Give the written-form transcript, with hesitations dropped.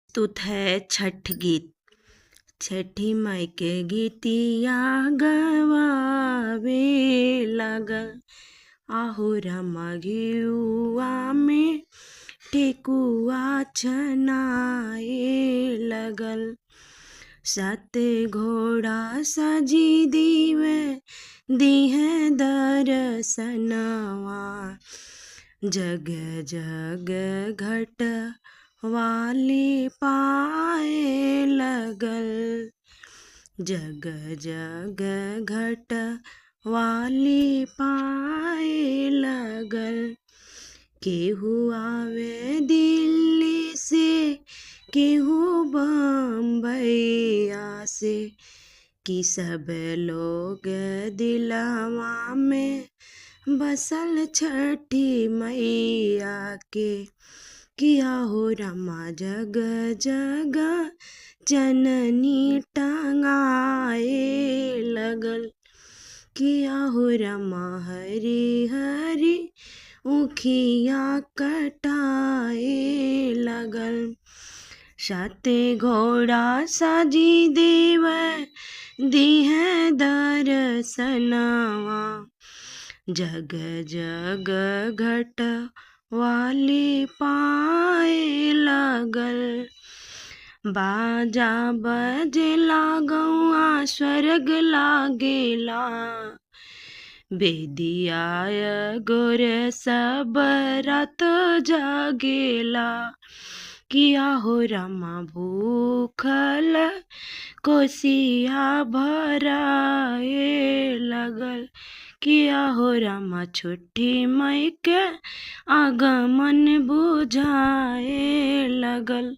प्रस्तुत है छठ गीत। छठी माई के गीतिया गवावे लगल, आहो रामा घिउआ में ठेकुआ छनाए लगल। सात घोड़ा सजी दीवे दीहे दर्शनवा, जग जग घट वाली पाए लगल। जग जग घट वाली पाए लगल। केहू आवे दिल्ली से, केहू बम्बईया से, कि सब लोग दिलवा में बसल छठी मैया के। किया हो रामा जग जग जननी टंगाए लगल। किया हो रामा हरी हरी उखिया कटाए लगल। साते घोड़ा साजी देवे दीहे दर्शनवा, जग जग घट वाली पाए लगल। बाजा बजेला गौआ स्वर्ग लागेला, बेदियाय गोर सब रात जागेला। किया हो रामा भूखल कोसिया भराए लगल। किया हो रामा छठी माई के आगमन बुझाए लगल।